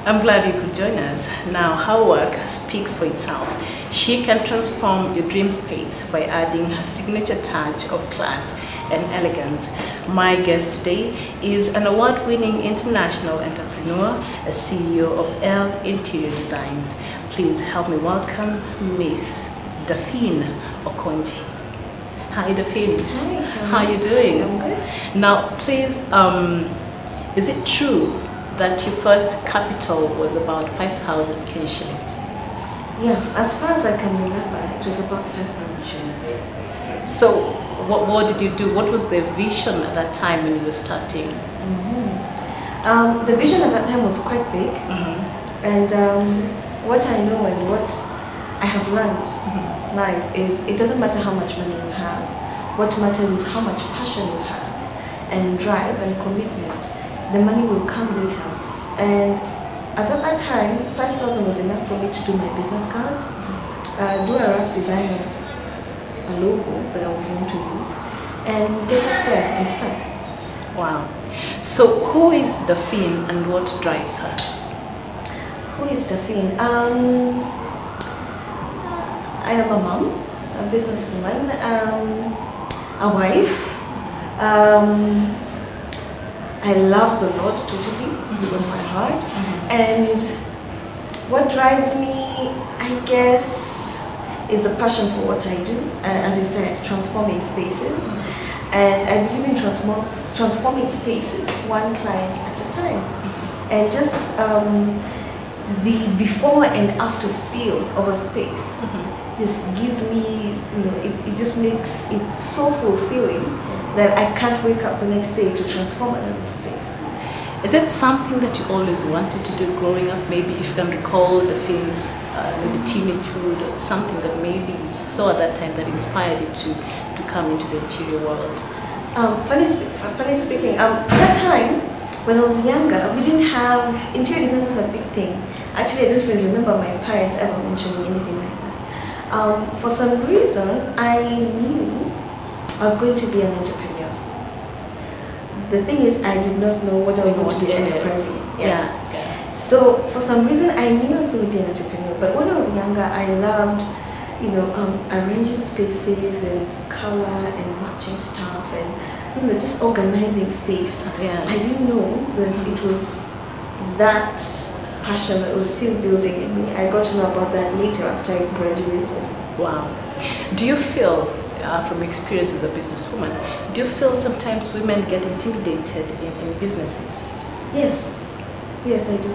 I'm glad you could join us. Now, her work speaks for itself. She can transform your dream space by adding her signature touch of class and elegance. My guest today is an award-winning international entrepreneur, a CEO of L Interior Designs. Please help me welcome Miss Daphine Okonji. Hi, Daphine. Hi. How are you doing? I'm good. Now, please, is it true that your first capital was about 5,000 Kenyan shillings? Yeah, as far as I can remember, it was about 5,000 shillings. So, what did you do? What was the vision at that time when you were starting? The vision at that time was quite big, and what I know and what I have learned in life is it doesn't matter how much money you have. What matters is how much passion you have, and drive and commitment. The money will come later. And as at that time, 5,000 was enough for me to do my business cards, do a rough design of a logo that I would want to use, and get up there and start. Wow. So who is Daphine and what drives her? Who is Daphine? I am a mom, a businesswoman, a wife. I love the Lord totally, with my heart. And what drives me, I guess, is a passion for what I do. As you said, transforming spaces. And I believe in transforming spaces, one client at a time. And just the before and after feel of a space. This gives me, it just makes it so fulfilling that I can't wake up the next day to transform another space. Is that something that you always wanted to do growing up? Maybe if you can recall the things, maybe teenagehood or something that maybe you saw at that time that inspired you to come into the interior world? Funny speaking, at that time, when I was younger, we didn't have, interior design was a big thing. Actually, I don't even remember my parents ever mentioning anything like that. For some reason, I knew I was going to be an entrepreneur. The thing is, I did not know what I was going to be enterprising. Yeah. So, for some reason, I knew I was going to be an entrepreneur. But when I was younger, I loved, arranging spaces and color and matching stuff and, just organizing space. Yeah. I didn't know that it was that passion that was still building in me. I got to know about that later after I graduated. Wow. Do you feel, from experience as a businesswoman, do you feel sometimes women get intimidated in businesses? Yes. Yes, I do.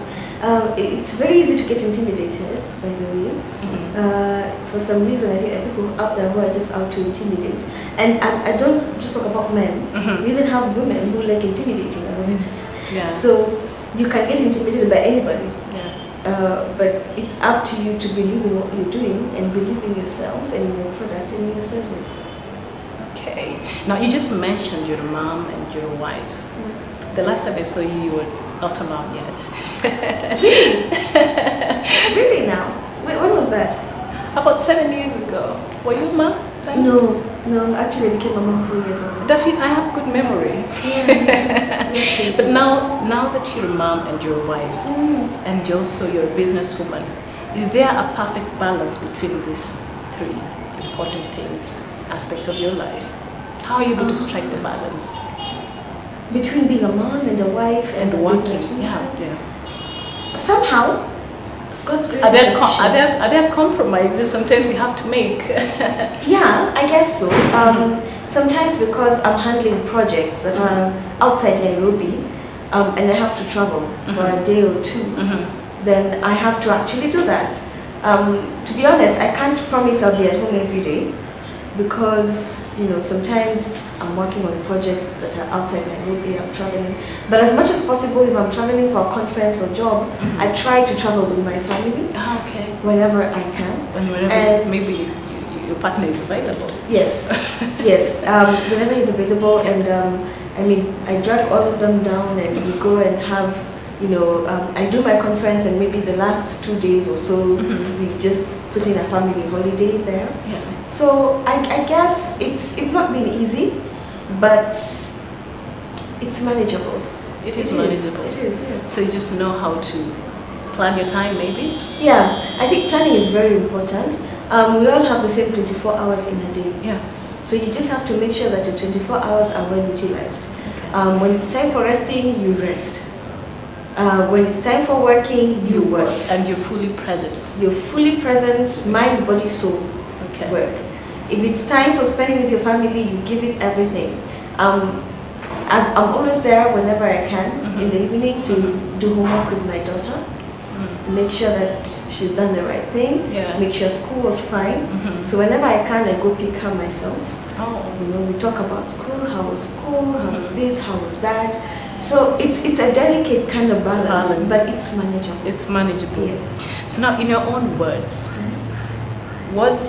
It's very easy to get intimidated, by the way. For some reason, I think there are people out there who are just out to intimidate. And I don't just talk about men. We even have women who like intimidating other women. Yeah. So you can get intimidated by anybody. Yeah. But it's up to you to believe in what you're doing and believe in yourself and in your product and in your service. Okay. Now, you just mentioned your mom and your wife. The last time I saw you, you were not a mom yet. Really? Really now? When was that? About 7 years ago. Were you a mom then? No, actually I became a mom 4 years ago. Daphine, I have good memory. Yeah. But now that you're a mom and you're a wife, and also you're a businesswoman, is there a perfect balance between these three important things, aspects of your life? How are you able to strike the balance? Between being a mom and a wife and a working, businesswoman? yeah. Somehow, God's grace Are is there compromises sometimes you have to make? Yeah, I guess so. Sometimes because I'm handling projects that are outside Nairobi, and I have to travel for a day or two, then I have to actually do that. To be honest, I can't promise I'll be at home every day, because sometimes I'm working on projects that are outside Nairobi, I'm traveling. But as much as possible, if I'm traveling for a conference or job, I try to travel with my family. Okay. Whenever I can. And whenever maybe your partner is available. Yes, yes. Whenever he's available, and I drag all of them down, and we go and have, I do my conference, and maybe the last 2 days or so, we just put in a family holiday there. Yeah. So I guess it's not been easy, but it's manageable. It is manageable. It is, yes. So you just know how to plan your time maybe? Yeah, I think planning is very important. We all have the same 24 hours in a day. Yeah. So you just have to make sure that your 24 hours are well utilized. Okay. When it's time for resting, you rest. When it's time for working, you work. And you're fully present. You're fully present, mind, body, soul. Okay. Work. If it's time for spending with your family, you give it everything. I'm always there whenever I can in the evening to do homework with my daughter. Make sure that she's done the right thing. Yeah. Make sure school was fine. So whenever I can, I go pick her myself. Oh. You know, we talk about school, how was this, how was that. So it's a delicate kind of balance. But it's manageable. It's manageable. Yes. So now, in your own words, what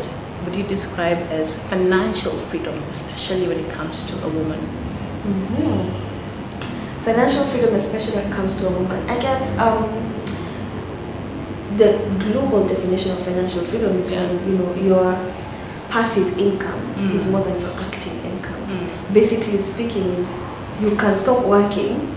would you describe as financial freedom, especially when it comes to a woman? Financial freedom, especially when it comes to a woman. I guess the global definition of financial freedom is when your passive income is more than your active income. Basically speaking, is you can stop working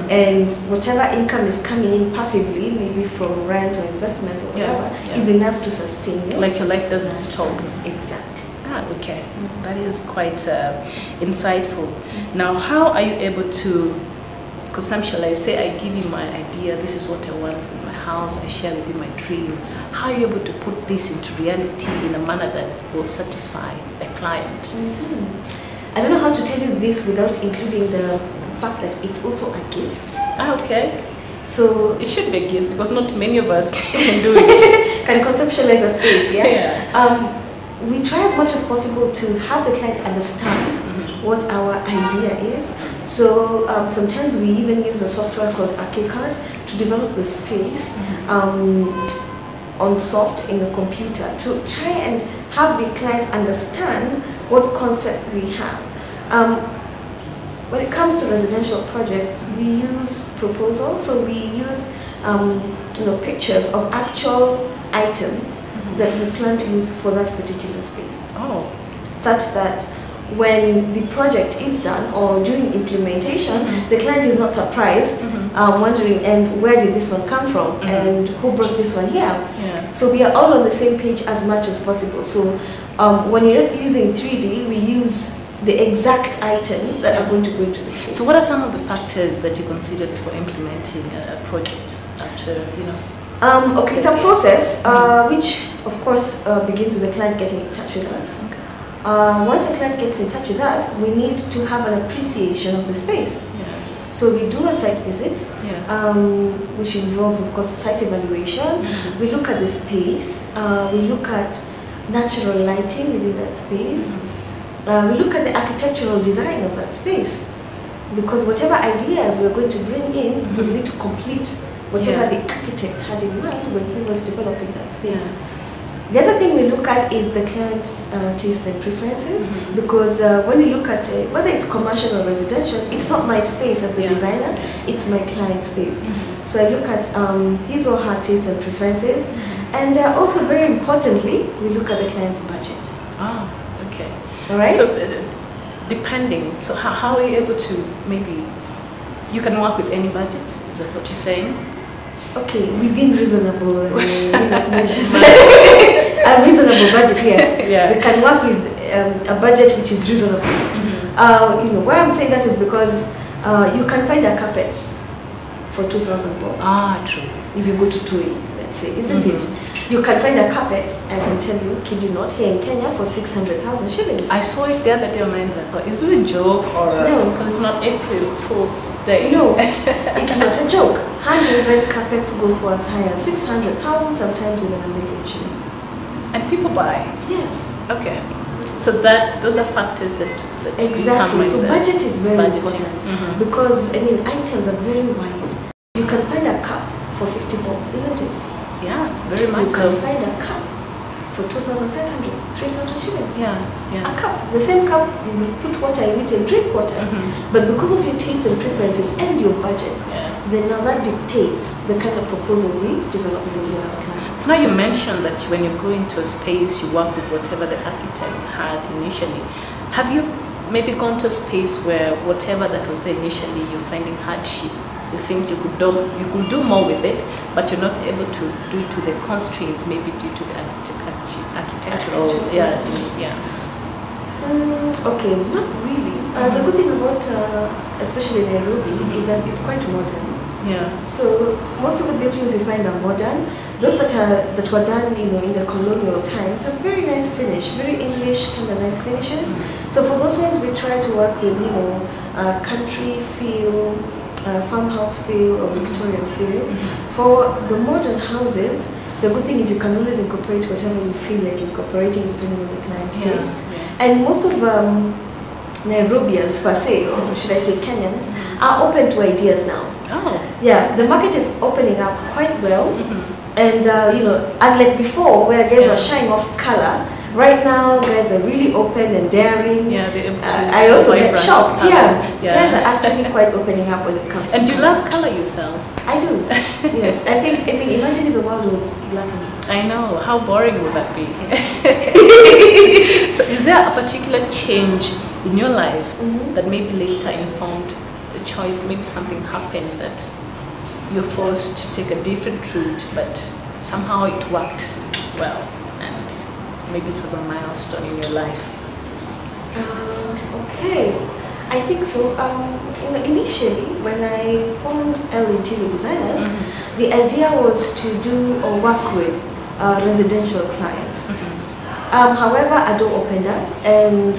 and whatever income is coming in passively, maybe from rent or investments or whatever, is enough to sustain you. Like your life doesn't stop. Exactly. Ah, okay. That is quite insightful. Now, how are you able to conceptualize? Say I give you my idea, this is what I want with my house, I share with you my dream. How are you able to put this into reality in a manner that will satisfy a client? I don't know how to tell you this without including the fact that it's also a gift. Ah, okay. So it should be a gift because not many of us can do it. Can conceptualize a space, Yeah. We try as much as possible to have the client understand what our idea is. So sometimes we even use a software called ArchiCAD to develop the space on soft in a computer to try and have the client understand what concept we have. When it comes to residential projects, we use proposals, so we use pictures of actual items that we plan to use for that particular space. Oh. Such that when the project is done or during implementation, the client is not surprised, wondering, and where did this one come from, and who brought this one here? Yeah. So we are all on the same page as much as possible. So when you're not using 3D, we use the exact items that are going to go into the space. So what are some of the factors that you consider before implementing a project after, okay, it's a process which of course begins with the client getting in touch with us. Okay. Once the client gets in touch with us, we need to have an appreciation of the space. Yeah. So we do a site visit, which involves, of course, site evaluation. We look at the space. We look at natural lighting within that space. We look at the architectural design of that space. Because whatever ideas we're going to bring in, we need to complete whatever the architect had in mind when he was developing that space. The other thing we look at is the client's taste and preferences, because when you look at whether it's commercial or residential, it's not my space as the designer, it's my client's space. So I look at his or her taste and preferences, and also very importantly, we look at the client's budget. Ah, okay. All right? So depending, so how are you able to, maybe, you can work with any budget, is that what you're saying? Okay, within reasonable measures. A reasonable budget, yes. We can work with a budget which is reasonable. Why I'm saying that is because you can find a carpet for 2,000 bob. Ah, true. If you go to TUI, let's say, isn't it? You can find a carpet, I can tell you, kid you not, here in Kenya for 600,000 shillings. I saw it the other day online, I thought, is it a joke or no? Because it's not April Fool's Day. No, it's not a joke. Hand-woven carpets go for as high as 600,000, sometimes even 1 million shillings. And people buy? Yes. Okay. So those are factors that exactly. So budget is very budgeting. important because items are very wide. You can find a cup for 50 bob, isn't it? Yeah, very much so. You can find a cup for 2,500, 3,000 shillings. Yeah. A cup, the same cup you will put water in it and drink water. But because of your taste and preferences and your budget, then now that dictates the kind of proposal we develop for you as a client. So now you mentioned that when you go into a space, you work with whatever the architect had initially. Have you maybe gone to a space where whatever that was there initially, you're finding hardship you think you could do more with it, but you're not able to do it to the constraints, maybe due to the architectural needs. Okay, not really. The good thing about, especially Nairobi, is that it's quite modern. Yeah. So most of the buildings you find are modern. Those that were done, in the colonial times, have very nice finish, very English kind of nice finishes. So for those ones, we try to work with country feel, farmhouse feel, or Victorian feel. For the modern houses, the good thing is you can always incorporate whatever you feel like incorporating depending on the client's tastes. And most of Nairobians per se, or should I say Kenyans, are open to ideas now. Oh. Yeah, the market is opening up quite well. And unlike before where guys were shying off color, right now guys are really open and daring. Yeah, they're able to I also get shocked. Yeah. Guys are actually quite opening up when it comes to And you color. love color yourself. I do. Yes. I mean, imagine if the world was black and white. I know. How boring would that be? So is there a particular change in your life that maybe later informed the choice? Maybe something happened that you're forced to take a different route, but somehow it worked well, and maybe it was a milestone in your life. Okay, I think so. Initially, when I formed L Interior Designers, the idea was to do or work with residential clients. However, a door opened up, and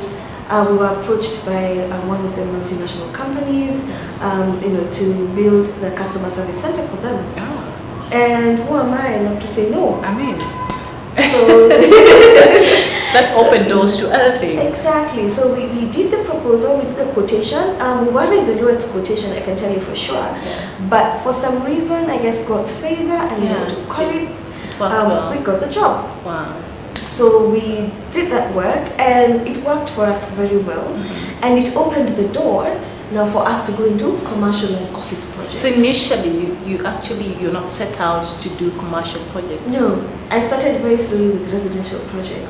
we were approached by one of the multinational companies, to build the customer service center for them. Oh. And who am I not to say no? I mean, so that opened doors to other things. Exactly. So we did the proposal, we did the quotation. We weren't the lowest quotation, I can tell you for sure. Yeah. But for some reason, I guess God's favor, and what to call it, we got the job. Wow. So we did that work, and it worked for us very well, and it opened the door now for us to go into commercial and office projects. So initially, you're not set out to do commercial projects. No, I started very slowly with residential projects,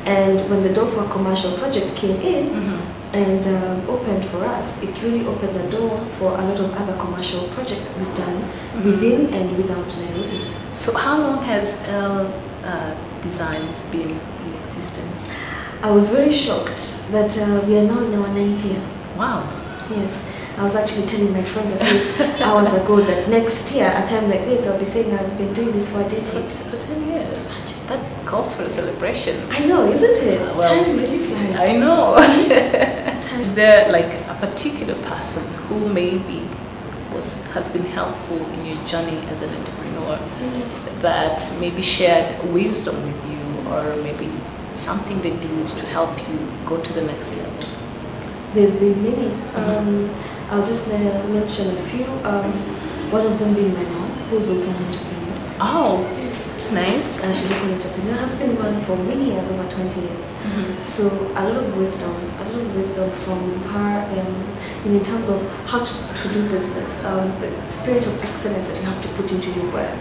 and when the door for commercial projects came in and opened for us, it really opened the door for a lot of other commercial projects that we've done within and without Nairobi. So how long has L Designs been in existence? I was very shocked that we are now in our 9th year. Wow. Yes, I was actually telling my friend a few hours ago that next year, at a time like this, I'll be saying I've been doing this for a decade. For 10 years. That calls for a celebration. I know, isn't it? Well, time really flies. I know. Is there like a particular person who maybe has been helpful in your journey as an entrepreneur that maybe shared wisdom with you, or maybe something they did to help you go to the next level? There's been many. I'll just mention a few. One of them being my mom, who's also an entrepreneur. Oh, yes, it's nice. She's also an entrepreneur. Has been one for many years, over 20 years. So a lot of wisdom from her, in terms of how to do business, the spirit of excellence that you have to put into your work,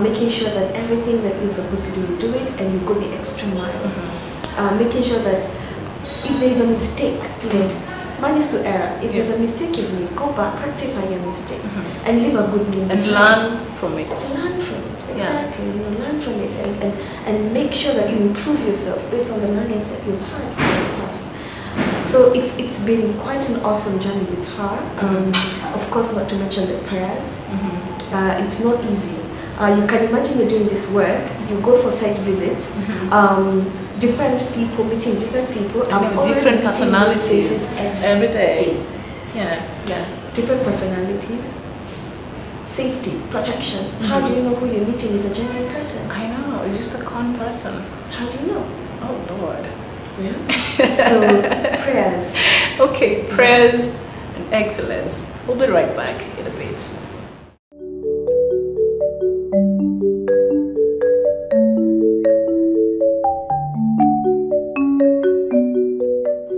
making sure that everything that you're supposed to do, you do it, and you go the extra mile. Making sure that if there's a mistake, man is to error. If there's a mistake you've made, go back, rectify your mistake, and leave a good name. And learn from it. Learn from it, exactly. Learn from it, and make sure that you improve yourself based on the learnings that you've had from the past. So it's been quite an awesome journey with her. Of course, not to mention the prayers. It's not easy. You can imagine you're doing this work, you go for site visits, different people, meeting different people, and different personalities every day. Different personalities. Safety, protection. How do you know who you're meeting is a genuine person? I know, it's just a con person. How do you know? Oh Lord. Yeah. So prayers. Okay, prayers and excellence. We'll be right back in a bit.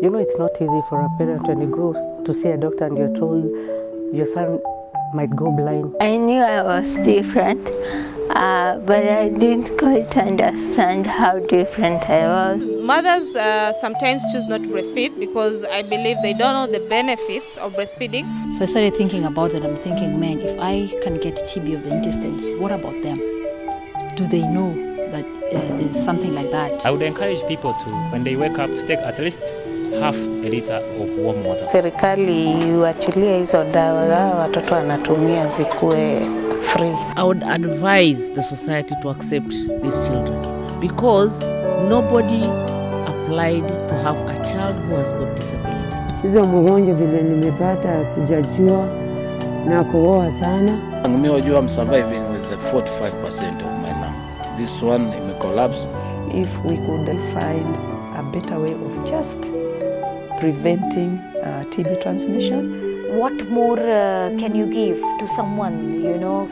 You know, it's not easy for a parent when you go to see a doctor and you're told your son might go blind. I knew I was different, but I didn't quite understand how different I was. Mothers sometimes choose not to breastfeed because I believe they don't know the benefits of breastfeeding. So I started thinking about it. I'm thinking, man, if I can get TB of the intestines, what about them? Do they know that there's something like that? I would encourage people to, when they wake up, to take at least half a liter of warm water. Serikali iwachilie hizo dawa watoto wanatumia zikuwe free. I would advise the society to accept these children because nobody applied to have a child who has got disability. Hizo mgonjwa vile nimepata sijajua na kuoa sana. I'm surviving with the 45% of my lung. This one may collapse. If we could find a better way of just preventing TB transmission. What more can you give to someone,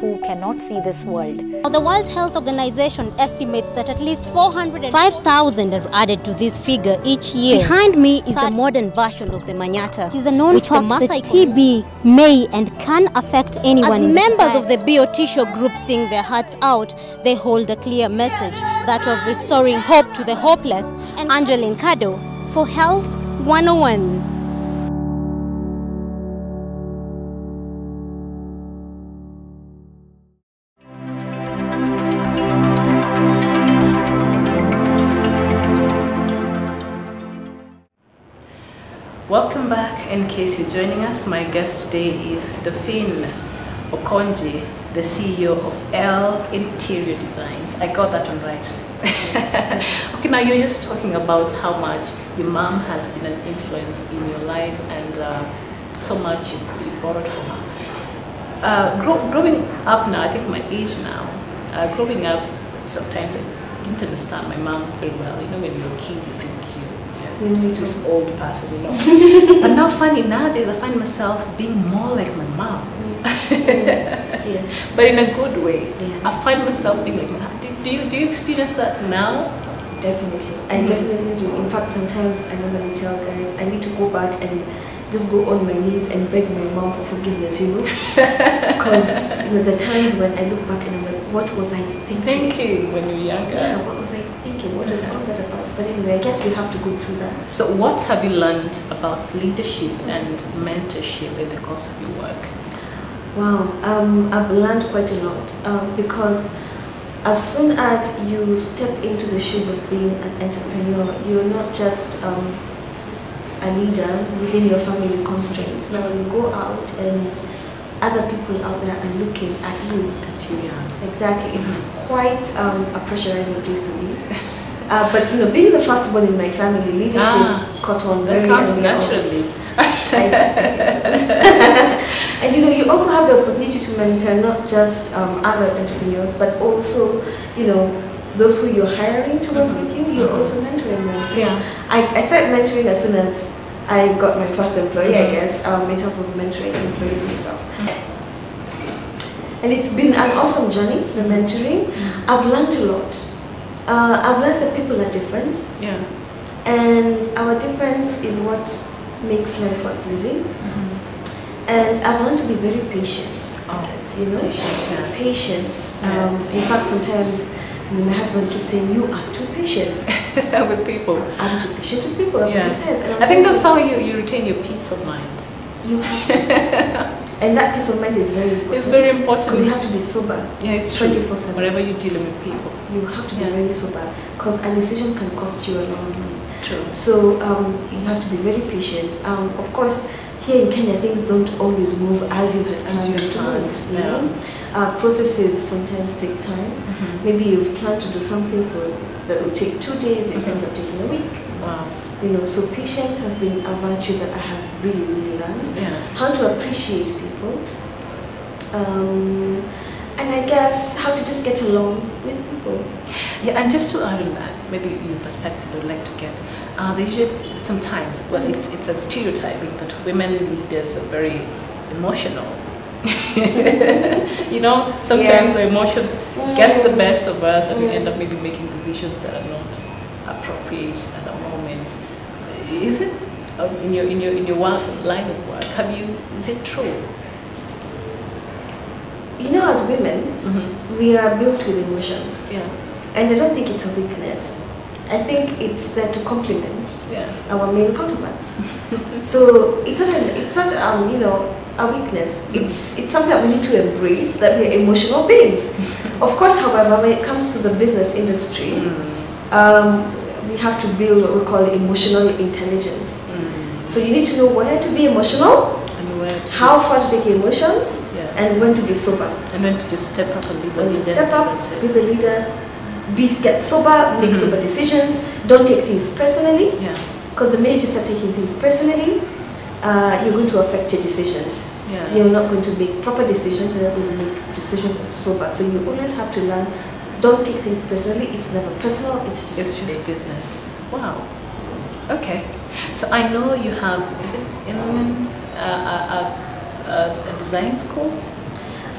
who cannot see this world? The World Health Organization estimates that at least 405,000 are added to this figure each year. Behind me is a modern version of the Manyata. It is a known fact that TB may and can affect anyone. As members of the BOT show group sing their hearts out, they hold a clear message, that of restoring hope to the hopeless. And Angeline Kado for Health 101. Welcome back. In case you're joining us, my guest today is Daphine Okonji, the CEO of L Interior Designs. I got that one right. Okay, now you're just talking about how much your mom has been an influence in your life and so much you've borrowed from her. Growing up now, I think my age now, growing up, sometimes I didn't understand my mom very well. When you're a kid, you think this old person, But now, nowadays, I find myself being more like my mom. Yes. But in a good way. Yeah. I find myself being like my mom. Do you experience that now? Definitely. I definitely do. In fact, sometimes I normally tell guys I need to go back and just go on my knees and beg my mom for forgiveness, Because the times when I look back and I'm like, what was I thinking when you were younger? Yeah, what was I thinking? What was all that about? But anyway, I guess we have to go through that. So what have you learned about leadership and mentorship in the course of your work? Wow, I've learned quite a lot because as soon as you step into the shoes of being an entrepreneur, you're not just a leader within your family constraints. Now you go out and other people out there are looking at you. Exactly. It's quite a pressurizing place to be. But being the firstborn in my family, leadership caught on very early. That comes naturally. And you also have the opportunity to mentor not just other entrepreneurs, but also those who you're hiring to work with you. You're also mentoring them. So I started mentoring as soon as I got my first employee, I guess, in terms of mentoring employees and stuff. And it's been an awesome journey, the mentoring. I've learned a lot. I've learned that people are different. Yeah. And our difference is what makes life worth living. And I've learned to be very patient, I guess, Patience. In fact, sometimes my husband keeps saying, you are too patient. With people. I'm too patient with people, that's what he says. And I think that's how you retain your peace of mind. You have to. And that peace of mind is very important. It's very important. Because you have to be sober. Yeah, it's 24/7. Whenever you're dealing with people. You have to be very sober. Because a decision can cost you a lot of money. True. So you have to be very patient. Of course, here in Kenya, things don't always move as you had planned. Processes sometimes take time. Maybe you've planned to do something that will take 2 days, it ends up taking a week. Wow. So patience has been a virtue that I have really, really learned. How to appreciate people. And I guess how to just get along with people. Yeah, and just to add on that, maybe your perspective I would like to get. They usually sometimes, well, it's a stereotyping that women leaders are very emotional. Sometimes our emotions gets the best of us, and we end up maybe making decisions that are not appropriate at the moment. Is it in your line of work? Is it true? you know, as women, we are built with emotions. Yeah. And I don't think it's a weakness. I think it's there to complement our male counterparts. So it's not you know, a weakness. It's something that we need to embrace, that we are emotional beings. Of course, however, when it comes to the business industry, we have to build what we call emotional intelligence. So you need to know where to be emotional, and where to how far to take your emotions, and when to be sober. And when to just step up and be the leader. Step up, be the leader, get sober, make sober decisions, don't take things personally. Because the minute you start taking things personally, you're going to affect your decisions. You're not going to make proper decisions, you're not going to make decisions that's sober. So you always have to learn, don't take things personally, it's never personal, it's just business. Wow. Okay. So I know you have, is it in a design school?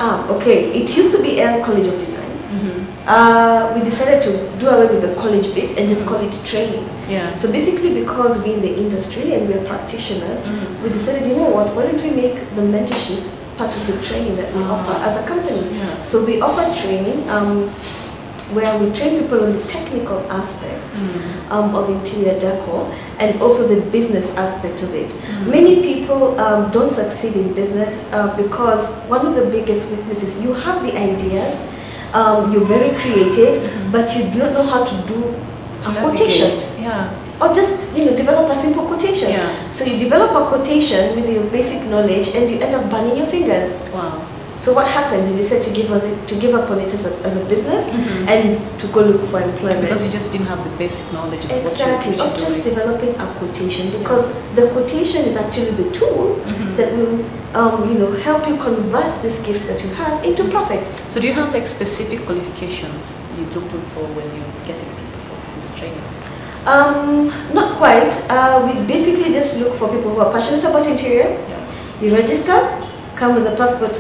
Okay, it used to be a College of Design. We decided to do away with the college bit and just call it training. So basically, because we're in the industry and we're practitioners, we decided, you know what, why don't we make the mentorship part of the training that we offer as a company. So we offer training where we train people on the technical aspect of interior decor and also the business aspect of it. Many people don't succeed in business because one of the biggest weaknesses, you have the ideas, you're very creative, but you do not know how to do a quotation. Or just, you know, develop a simple quotation. So you develop a quotation with your basic knowledge and you end up burning your fingers. Wow. So what happens? You decide to give up on it as a business and to go look for employment. Because you just didn't have the basic knowledge of exactly, what you're of just developing a quotation, because the quotation is actually the tool that will you know, help you convert this gift that you have into profit. So do you have like specific qualifications you're looking for when you're getting people for this training? Not quite. We basically just look for people who are passionate about interior. You register, come with a passport,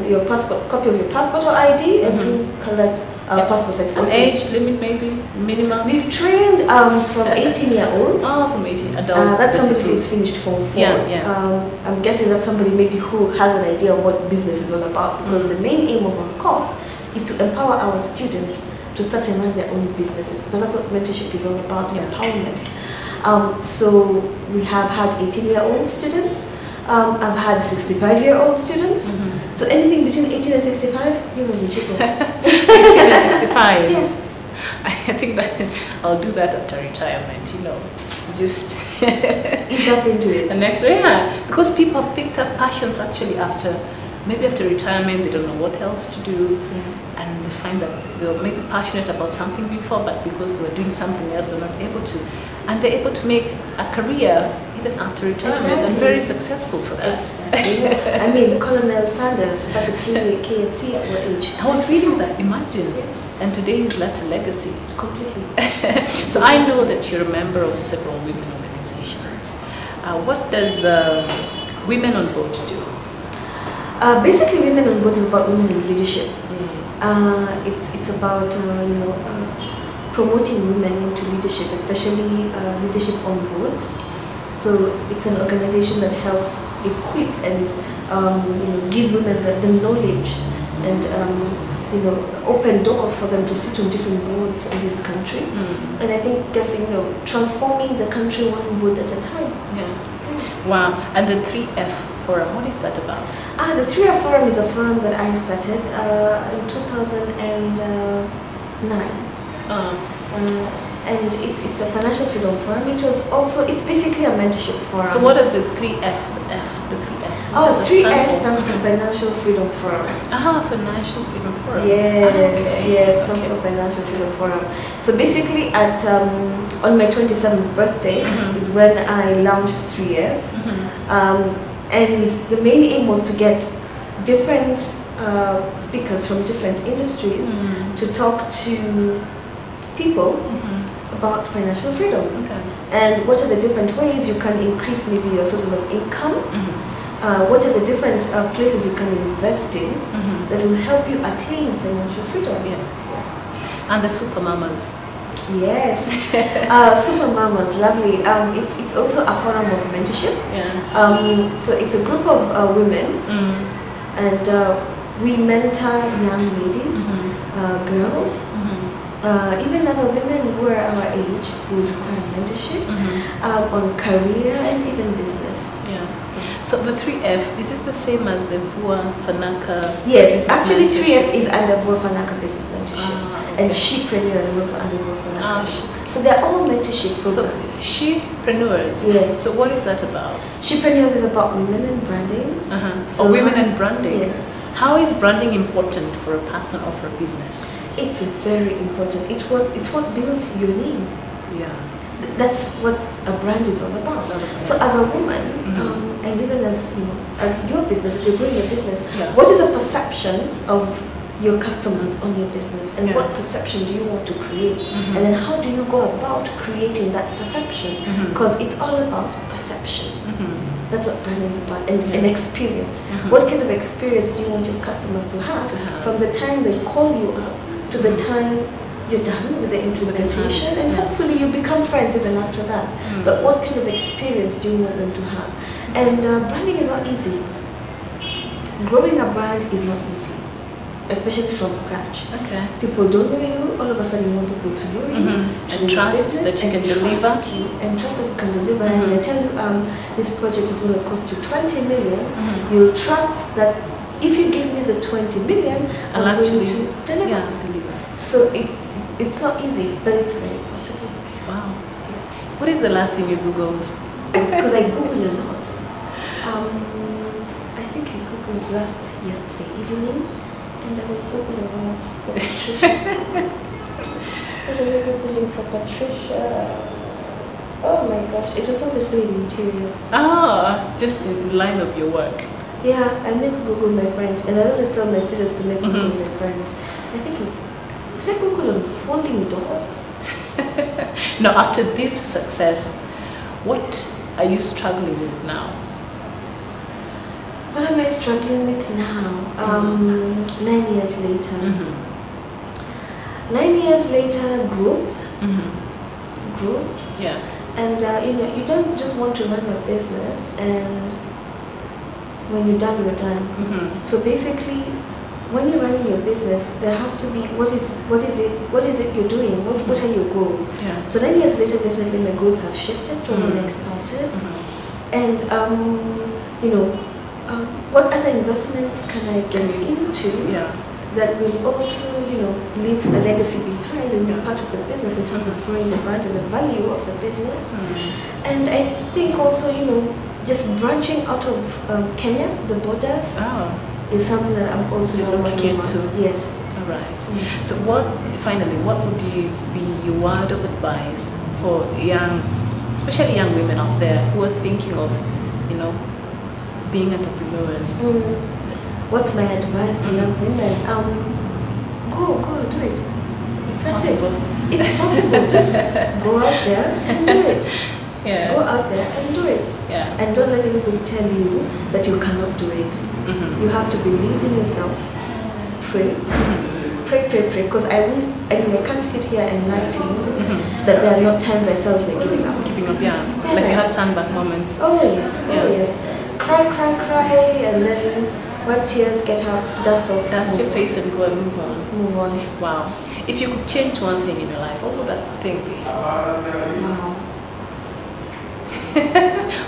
your passport, copy of your passport or ID, and to collect passport size photos. An age limit maybe, minimum? We've trained from 18-year-olds. Oh, from 18 adults. That's somebody who's finished Form 4. I'm guessing that's somebody maybe who has an idea of what business is all about, because the main aim of our course is to empower our students to start and run their own businesses, because that's what mentorship is all about, empowerment. So we have had 18-year-old students. I've had 65-year-old students. So anything between 18 and 65, you're eligible. 18 and 65? Yes. I think that I'll do that after retirement, you know. Just ease up into it. The next, because people have picked up passions actually maybe after retirement, they don't know what else to do. And they find that they were maybe passionate about something before, but because they were doing something else, they're not able to. And they're able to make a career even after retirement, and very successful for that. I mean, Colonel Sanders started KFC at what age? I was reading that, imagine. And today he's left a legacy. Completely. So I know that you're a member of several women organizations. What does Women on Board do? Basically, Women on Board is about women in leadership. It's about you know, promoting women into leadership, especially leadership on boards. So it's an organization that helps equip and you know, give women the knowledge and you know, open doors for them to sit on different boards in this country. And I think you know, transforming the country one board at a time. Wow. And the 3F Forum, what is that about? The 3F Forum is a forum that I started in 2009. And it's a financial freedom forum. It's basically a mentorship forum. So what is the 3F? The 3F. 3F stands for Financial Freedom Forum. Financial Freedom Forum. Yes, yes, stands for Financial Freedom Forum. So basically, on my 27th birthday is when I launched 3F, and the main aim was to get different speakers from different industries to talk to people about financial freedom and what are the different ways you can increase maybe your sources of income, what are the different places you can invest in that will help you attain financial freedom. And the super mamas. Yes, super mamas, lovely. It's also a forum of mentorship. So it's a group of women, and we mentor young ladies, girls, even other women who are our age who require mentorship on career and even business. Yeah. So the 3F, is this the same as the Vua Fanaka? Yes, actually 3F is under Vua Fanaka Business Mentorship. And Shepreneurs is also under Vua Fanaka. So they're all mentorship programs. So Shepreneurs? Yes. So what is that about? Shepreneurs is about women and branding. So women and branding? Yes. How is branding important for a person or for a business? It's very important. It's what builds your name. Yeah. That's what a brand is all about. So as a woman, and even as your business, as you're growing your business, what is a perception of your customers on your business, and what perception do you want to create, and then how do you go about creating that perception? Because it's all about perception. That's what branding is about, and experience. What kind of experience do you want your customers to have from the time they call you up to the time you're done with the implementation, and hopefully you become friends even after that. But what kind of experience do you want them to have? And branding is not easy. Growing a brand is not easy, especially from scratch. Okay. People don't know you, all of a sudden you want people to know you, and trust that you can deliver. And trust that you can deliver. And I tell you, this project is going to cost you 20 million. You'll trust that if you give me the 20 million, I'm going to deliver. So it's not easy, but it's very possible. Wow. Yes. What is the last thing you Googled? Because I Googled a lot. I think I Googled yesterday evening, and I was Googling a lot for Patricia. What was I Googling for Patricia? Oh my gosh, it was something to do with interiors. Just in line of your work. Yeah, I make Google my friend, and I always tell my students to make Google my friends. I think did I Google on folding doors? Now, after this success, what are you struggling with now? What am I struggling with now? 9 years later. 9 years later, growth. Growth. Yeah. And you don't just want to run a business and when you're done, you're done. So basically, when you're running your business, there has to be what is it you're doing? What are your goals? Yeah. So 9 years later, definitely my goals have shifted from when I started. And what other investments can I get into that will also leave a legacy behind and be part of the business in terms of growing the brand and the value of the business. And I think also just branching out of Kenya, the borders. Is something that I'm also looking into. Yes. All right. So finally, what would be your word of advice for especially young women out there who are thinking of, being entrepreneurs? What's my advice to young women? Go do it. It's possible. It's possible. Just go out there and do it. Yeah. Go out there and do it. Yeah. And don't let anybody tell you that you cannot do it. You have to believe in yourself. Pray. Pray. Because I can't sit here and lie to you that there are not times I felt like giving up. Yeah. Like you had turn back moments. Oh yes. Yeah. Oh yes. Cry, and then wipe tears, get up, dust off. Dust your face and go and move on. Move on. Wow. If you could change one thing in your life, what would that thing be? Wow.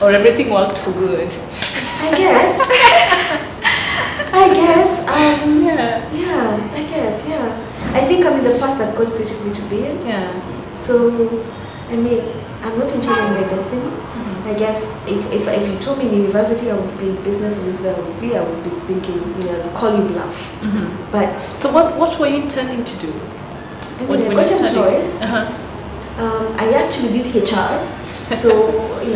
Or everything worked for good? I guess. I guess. I think I'm in the path that God created me to be in. Yeah. So, I'm not in charge of my destiny. I guess if you told me in university I would be in business and this is where I would be thinking, call you bluff. But so what were you intending to do? When I got employed, I actually did HR. So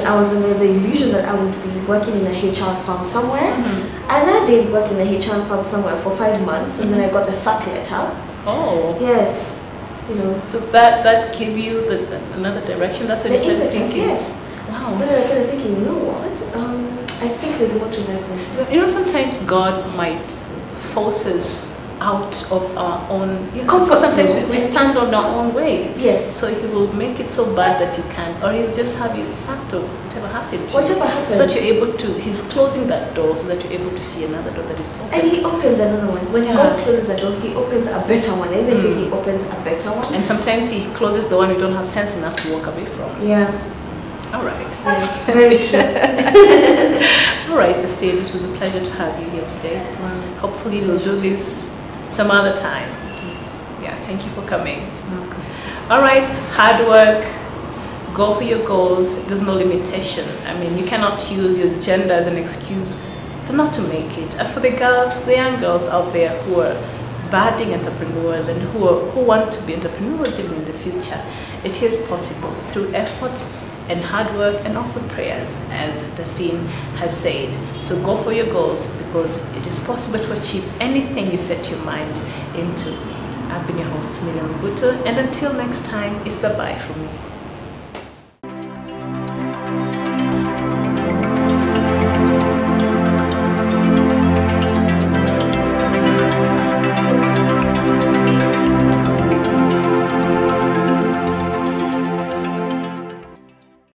I was under the illusion that I would be working in a HR firm somewhere, and I did work in a HR firm somewhere for 5 months, and then I got the sack letter. Oh. Yes. So that gave you another direction. That's what you started thinking. Yes. Wow. But then I started thinking, you know what? I think there's more to life than this. Sometimes God might force us out of our own, because sometimes we stand on our own way. Yes. So he will make it so bad that you can't, or he'll just have you start to whatever happened to Whatever you. happens. So that you're able to, he's closing that door so that you're able to see another door that is open. And he opens another one. When God closes a door, he opens a better one. I even say he opens a better one. And sometimes he closes the one you don't have sense enough to walk away from. Yeah. All right. Yeah, very true. All right, Daphine, it was a pleasure to have you here today. Hopefully we'll do this some other time. Yes. Yeah, thank you for coming. All right, hard work, go for your goals. There's no limitation. I mean, you cannot use your gender as an excuse for not to make it. And for the girls, the young girls out there who are budding entrepreneurs and who want to be entrepreneurs even in the future, it is possible through effort and hard work and also prayers, as Daphine has said. So go for your goals, because it is possible to achieve anything you set your mind into. I've been your host, Miryamme Ogutu, and until next time, it's bye-bye from me.